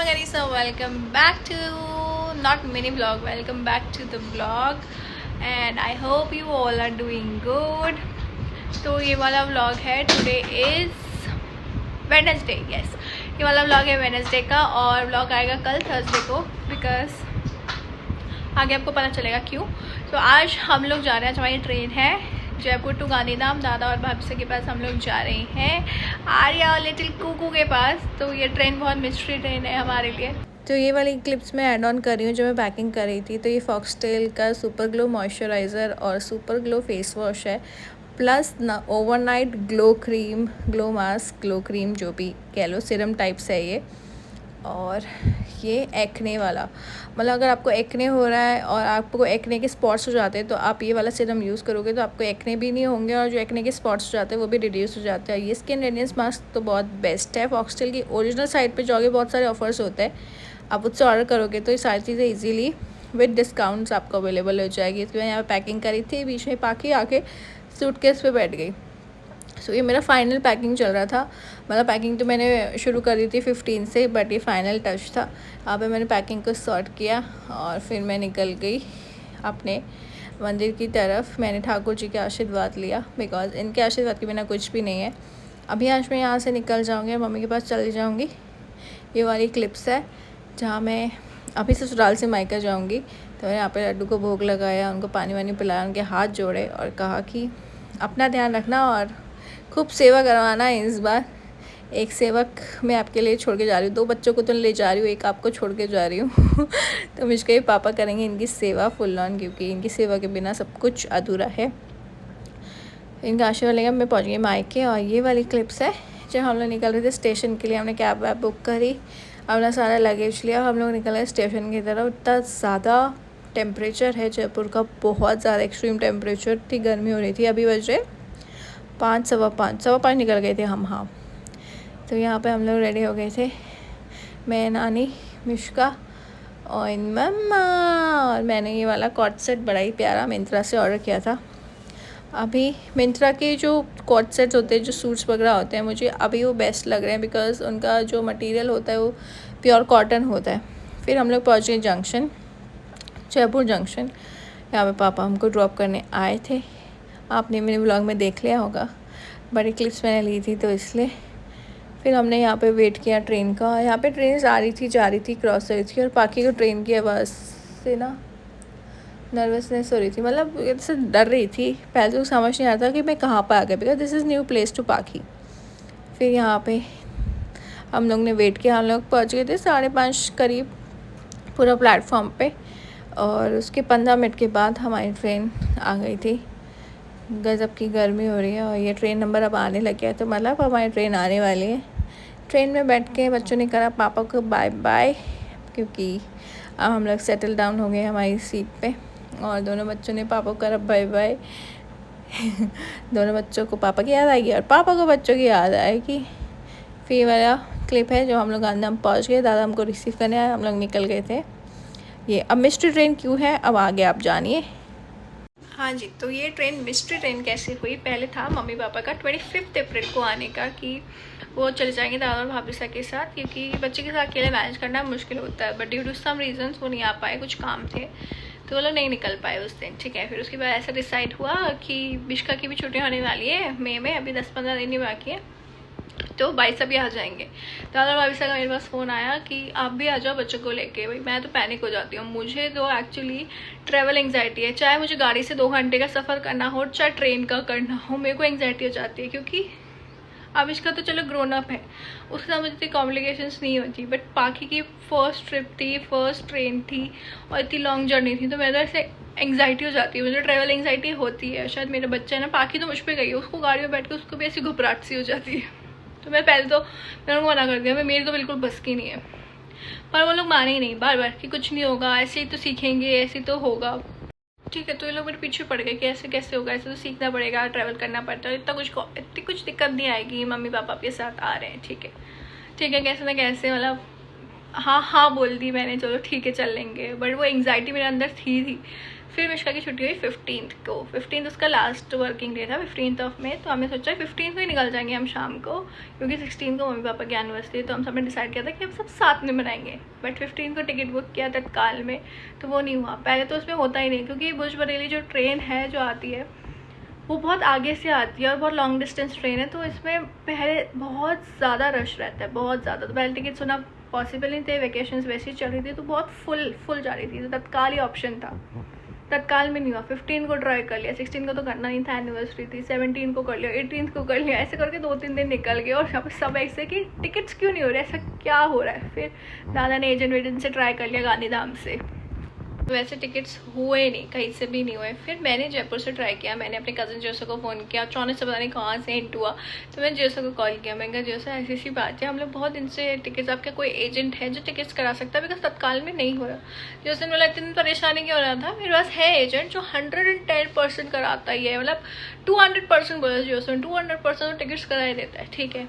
Magari, so welcome back to not mini vlog, welcome back to the vlog and I hope you all are doing good. तो ये वाला vlog है, today is Wednesday, yes, ये वाला vlog है Wednesday का और vlog आएगा कल Thursday को because आगे आपको पता चलेगा क्यों. तो आज हम लोग जा रहे हैं, हमारी ट्रेन है जयपुर टू गांधीधाम. दादा और भाभी के पास हम लोग जा रहे हैं, आर्या और लिटिल कुकू के पास. तो ये ट्रेन बहुत मिस्ट्री ट्रेन है हमारे लिए. तो ये वाली क्लिप्स मैं ऐड ऑन कर रही हूँ जो मैं पैकिंग कर रही थी. तो ये फॉक्सटेल का सुपर ग्लो मॉइस्चराइज़र और सुपर ग्लो फेस वॉश है, प्लस ना overnight glow cream, glow mask, glow cream जो भी कह लो, सीरम टाइप्स है ये. और ये एक्ने वाला, मतलब अगर आपको एक्ने हो रहा है और आपको एक्ने के स्पॉट्स हो जाते हैं तो आप ये वाला सीरम यूज़ करोगे तो आपको एक्ने भी नहीं होंगे और जो एक्ने के स्पॉट्स हो जाते हैं वो भी रिड्यूस हो जाते हैं. ये स्किन रेडियंस मास्क तो बहुत बेस्ट है. फॉक्सटेल की ओरिजिनल साइट पे जाओगे, बहुत सारे ऑफर्स होते हैं, आप उससे ऑर्डर करोगे तो ये सारी चीज़ें ईजीली विद डिस्काउंट्स आपको अवेलेबल हो जाएगी. इसकी मैं यहाँ पर पैकिंग करी थी, बीच में पाकि आके सूटकेस पे बैठ गई. सो ये मेरा फाइनल पैकिंग चल रहा था, मतलब पैकिंग तो मैंने शुरू कर दी थी 15 से, बट ये फाइनल टच था. यहाँ पे मैंने पैकिंग को सॉर्ट किया और फिर मैं निकल गई अपने मंदिर की तरफ. मैंने ठाकुर जी के आशीर्वाद लिया बिकॉज इनके आशीर्वाद के बिना कुछ भी नहीं है. अभी आज मैं यहाँ से निकल जाऊँगी और मम्मी के पास चली जाऊँगी. ये वाली क्लिप्स है जहाँ मैं अभी ससुराल से मायका जाऊँगी. तो मैंने यहाँ पर लड्डू को भोग लगाया, उनको पानी वानी पिलाया, उनके हाथ जोड़े और कहा कि अपना ध्यान रखना और खूब सेवा करवाना है. इस बार एक सेवक मैं आपके लिए छोड़ के जा रही हूँ, 2 बच्चों को तो ले जा रही हूँ, एक आपको छोड़ के जा रही हूँ. तो मुझे पापा करेंगे इनकी सेवा फुल ऑन, क्योंकि इनकी सेवा के बिना सब कुछ अधूरा है. इनका आशीर्वाद लेंगे. मैं पहुँच गई मायके. और ये वाली क्लिप्स है जब हम लोग निकल रहे थे स्टेशन के लिए. हमने कैब वैब बुक करी, अपना सारा लगेज लिया, हम लोग निकल रहे स्टेशन की तरफ. इतना ज़्यादा टेम्परेचर है जयपुर का, बहुत ज़्यादा एक्सट्रीम टेम्परेचर थी, गर्मी हो रही थी. अभी बज रहे 5, सवा पाँच निकल गए थे हम. हाँ, तो यहाँ पे हम लोग रेडी हो गए थे, मैं, नानी, मिश्का और मम्मा. और मैंने ये वाला कॉट सेट बड़ा ही प्यारा मिंत्रा से ऑर्डर किया था. अभी मिंत्रा के जो कॉट सेट्स होते हैं, जो सूट्स वगैरह होते हैं, मुझे अभी वो बेस्ट लग रहे हैं बिकॉज उनका जो मटेरियल होता है वो प्योर कॉटन होता है. फिर हम लोग पहुँचे जंक्शन, जयपुर जंक्शन. यहाँ पे पापा हमको ड्रॉप करने आए थे. आपने मेरे व्लॉग में देख लिया होगा, बड़ी क्लिप्स मैंने ली थी तो इसलिए. फिर हमने यहाँ पे वेट किया ट्रेन का. यहाँ पे ट्रेन आ रही थी, जा रही थी, क्रॉस हो रही थी. और पाकि को ट्रेन की आवाज़ से ना नर्वसनेस हो रही थी, मतलब ऐसे डर रही थी. पहले तो समझ नहीं आता कि मैं कहाँ पर आ गया because this is new place to पाकि. फिर यहाँ पे हम लोग ने वेट किया. हम लोग पहुँच गए थे 5:30 करीब पूरा प्लेटफॉर्म पे. और उसके 15 मिनट के बाद हमारी ट्रेन आ गई थी. गज़ब की गर्मी हो रही है और ये ट्रेन नंबर अब आने लग गया है, तो मतलब हमारी ट्रेन आने वाली है. ट्रेन में बैठ के बच्चों ने करा पापा को बाय बाय, क्योंकि अब हम लोग सेटल डाउन हो गए हमारी सीट पे. और दोनों बच्चों ने पापा को करा बाय बाय. दोनों बच्चों को पापा की याद आएगी और पापा को बच्चों की याद आएगी. फिर वाला क्लिप है जो हम लोग गांधीधाम पहुँच गए, दादा हमको रिसीव करने आए, हम लोग निकल गए थे. ये अब मिस्ट्री ट्रेन क्यों है अब आगे आप जानिए. हाँ जी, तो ये ट्रेन मिस्ट्री ट्रेन कैसे हुई. पहले था मम्मी पापा का 25 अप्रैल को आने का कि वो चले जाएंगे दादा और भाभी के साथ, क्योंकि बच्चे के साथ अकेले मैनेज करना मुश्किल होता है. But due to some reasons वो नहीं आ पाए, कुछ काम थे तो वो लोग नहीं निकल पाए उस दिन. ठीक है, फिर उसके बाद ऐसा डिसाइड हुआ कि बिश्का की भी छुट्टियाँ होने वाली है मई में, अभी 10-15 दिन ही बाकी है, तो 22 अभी आ जाएंगे. दादा भाभी का मेरे पास फ़ोन आया कि आप भी आ जाओ बच्चों को लेके. भाई मैं तो पैनिक हो जाती हूँ, मुझे तो एक्चुअली ट्रैवल एंग्जाइटी है. चाहे मुझे गाड़ी से 2 घंटे का सफ़र करना हो, चाहे ट्रेन का करना हो, मेरे को एंग्जाइटी हो जाती है. क्योंकि अब इसका तो चलो ग्रोन अप है, उसके साथ मुझे इतनी कॉम्प्लिकेशंस नहीं होती. बट पाकि की फर्स्ट ट्रिप थी, फर्स्ट ट्रेन थी और इतनी लॉन्ग जर्नी थी, तो मेरे ऐसे एंग्जाइटी हो जाती है. मुझे ट्रैवल एंग्जाइटी होती है. शायद मेरा बच्चा है ना, पाकि तो मुझ पर गई है, उसको गाड़ी में बैठ के उसको भी ऐसी घबराहट सी हो जाती है. तो मैं पहले तो मैंने उनको मना कर दिया, मैं मेरी तो बिल्कुल बस की नहीं है. पर वो लोग माने ही नहीं, बार बार कि कुछ नहीं होगा, ऐसे ही तो सीखेंगे, ऐसे ही तो होगा. ठीक है, तो ये लोग मेरे पीछे पड़ गए कि ऐसे कैसे होगा, ऐसे तो सीखना पड़ेगा, ट्रैवल करना पड़ता है, इतनी कुछ दिक्कत नहीं आएगी, मम्मी पापा आपके साथ आ रहे हैं. ठीक है, कैसे ना कैसे मतलब हाँ बोल दी मैंने, चलो ठीक है चल लेंगे. बट वो एंग्जाइटी मेरे अंदर थी. फिर मिश्का की छुट्टी हुई 15th को। 15th उसका लास्ट वर्किंग डे था, 15th ऑफ मई। तो हमने सोचा 15th को ही निकल जाएंगे हम शाम को, क्योंकि 16th को मम्मी पापा की एनिवर्सरी। तो हम सबने डिसाइड किया था कि हम सब साथ में मनाएंगे। बट 15th को टिकट बुक किया तत्काल में, तो वो नहीं हुआ। पहले तो उसमें होता ही नहीं, क्योंकि भुज बरेली जो ट्रेन है जो आती है वो बहुत आगे से आती है और बहुत लॉन्ग डिस्टेंस ट्रेन है। तो इसमें पहले बहुत ज़्यादा रश रहता है, बहुत ज़्यादा। तो पहले टिकट होना पॉसिबल नहीं थे, वैकेशंस वैसे ही चल रही थी, तो बहुत फुल जा रही थी। तो तत्काल ही ऑप्शन था, तत्काल में नहीं हुआ। 15 को ट्राई कर लिया, 16 को तो करना नहीं था, एनिवर्सरी थी। 17 को कर लिया, 18 को कर लिया। ऐसे करके 2-3 दिन निकल गए और यहाँ पर सब ऐसे कि टिकट्स क्यों नहीं हो रहे, ऐसा क्या हो रहा है। फिर दादा ने एजेंट से ट्राई कर लिया गांधीधाम से, तो वैसे टिकट्स हुए नहीं, कहीं से भी नहीं हुए। फिर मैंने जयपुर से ट्राई किया, मैंने अपने कज़न जोसो को फ़ोन किया, अचानक से पता नहीं कहाँ से हिंट हुआ। तो मैंने जोसो को कॉल किया, मैंने कहा जोसो ऐसी सी बात है, हम लोग बहुत दिन से टिकट्स, आपका कोई एजेंट है जो टिकट्स करा सकता है, बिकॉज तत्काल में नहीं हो रहा। जोसो ने बोला इतनी परेशानी क्यों हो रहा था, मेरे पास है एजेंट जो 110% कराता ही है, मतलब 200% बोला जोसो, 200% टिकट्स करा ही देता है। ठीक है,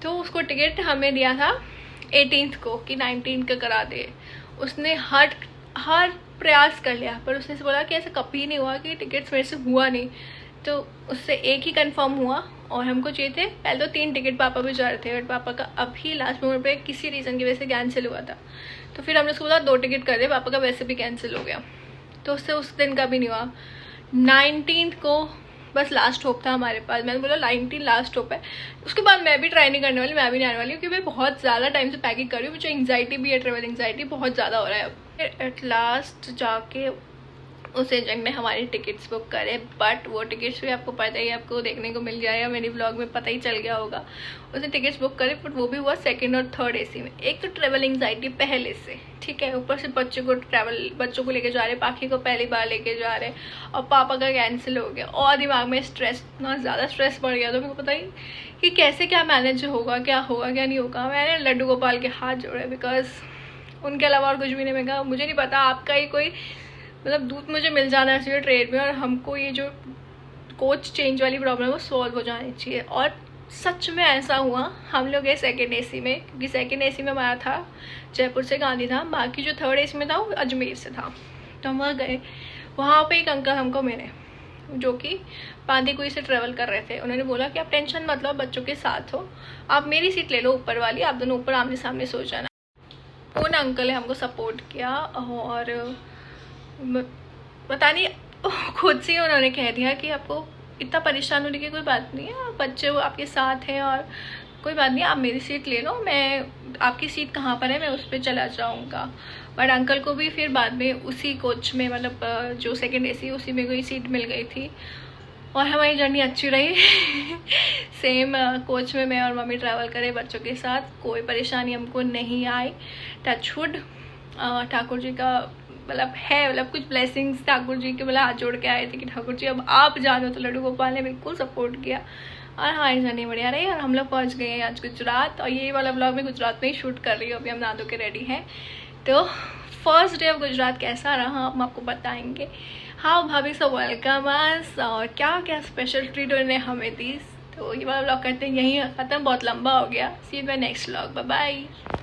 तो उसको टिकट हमें दिया था 18th को कि 19 का करा दे। उसने हर प्रयास कर लिया, पर उसने से बोला कि ऐसा कभी नहीं हुआ कि टिकट्स मेरे से हुआ नहीं। तो उससे एक ही कंफर्म हुआ और हमको चाहिए थे पहले तो 3 टिकट, पापा भी जा रहे थे, बट पापा का अभी लास्ट मोमेंट पे किसी रीज़न की वजह से कैंसिल हुआ था। तो फिर हमने उसको बोला 2 टिकट कर दे, पापा का वैसे भी कैंसिल हो गया। तो उससे उस दिन का भी नहीं हुआ। 19th को बस लास्ट होप था हमारे पास। मैंने बोला 19 लास्ट होप है, उसके बाद मैं भी ट्राई नहीं करने वाली, मैं भी नहीं आने वाली, क्योंकि मैं बहुत ज़्यादा टाइम से पैकिंग कर रही हूँ। मुझे एंग्जाइटी भी है, ट्रेवल एंग्जाइटी बहुत ज़्यादा हो रहा है अब। फिर एट लास्ट जाके उस एजेंट ने हमारी टिकट्स बुक करे, बट वो टिकट्स भी आपको पता ही, आपको देखने को मिल जाएगा, मेरी ब्लॉग में पता ही चल गया होगा। उसने टिकट्स बुक करे, बट वो भी हुआ 2nd और 3rd AC में। एक तो ट्रेवल एंग्जाइटी पहले से, ठीक है, ऊपर से बच्चों को लेके जा रहे, पाखी को पहली बार लेके जा रहे, और पापा का कैंसिल हो गया, और दिमाग में स्ट्रेस, इतना ज़्यादा स्ट्रेस बढ़ गया। तो मेरे को पता ही कि कैसे क्या मैनेज होगा, क्या नहीं होगा। मैंने लड्डू गोपाल के हाथ जोड़े, बिकॉज उनके अलावा और कुछ भी नहीं। मैं कहा मुझे नहीं पता, आपका ही कोई मतलब दूध मुझे मिल जाना चाहिए ट्रेन में, और हमको ये जो कोच चेंज वाली प्रॉब्लम है वो सॉल्व हो जानी चाहिए। और सच में ऐसा हुआ। हम लोग गए 2nd AC में, क्योंकि 2nd AC में हमारा था जयपुर से गांधीधाम, बाकी जो 3rd AC में था वो अजमेर से था। तो हम वहाँ गए, वहाँ पे एक अंकल हमको मिले जो कि बांदीकुई से ट्रेवल कर रहे थे। उन्होंने बोला कि आप टेंशन मत लो, बच्चों के साथ हो, आप मेरी सीट ले लो ऊपर वाली, आप दोनों ऊपर आमने सामने सो जाना। उन अंकल ने हमको सपोर्ट किया, और पता नहीं खुद से उन्होंने कह दिया कि आपको इतना परेशान होने की कोई बात नहीं है, बच्चे वो आपके साथ हैं, और कोई बात नहीं, आप मेरी सीट ले लो, मैं आपकी सीट कहाँ पर है मैं उस पर चला जाऊँगा। बट अंकल को भी फिर बाद में उसी कोच में, मतलब जो 2nd AC उसी में कोई सीट मिल गई थी, और हमारी जर्नी अच्छी रही। सेम कोच में मैं और मम्मी ट्रैवल करें बच्चों के साथ, कोई परेशानी हमको नहीं आई। टचवुड, ठाकुर जी का मतलब कुछ ब्लेसिंग्स ठाकुर जी के हाथ जोड़ के आए थे कि ठाकुर जी अब आप जानो। तो लड्डू गोपाल ने बिल्कुल सपोर्ट किया, और हमारी जर्नी बढ़िया रही, और हम लोग पहुँच गए हैं आज गुजरात। और ये वाला ब्लॉग मैं गुजरात में ही शूट कर रही हूँ, अभी हम नहा धो के रेडी हैं। तो फर्स्ट डे ऑफ गुजरात कैसा रहा हम आपको बताएंगे। हाँ, भाभी सब वेलकम अस, और क्या क्या स्पेशल ट्रीट उन्होंने हमें दी। तो ये वाला ब्लॉग करते हैं यहीं ख़त्म, बहुत लंबा हो गया। See you in my next blog, bye bye.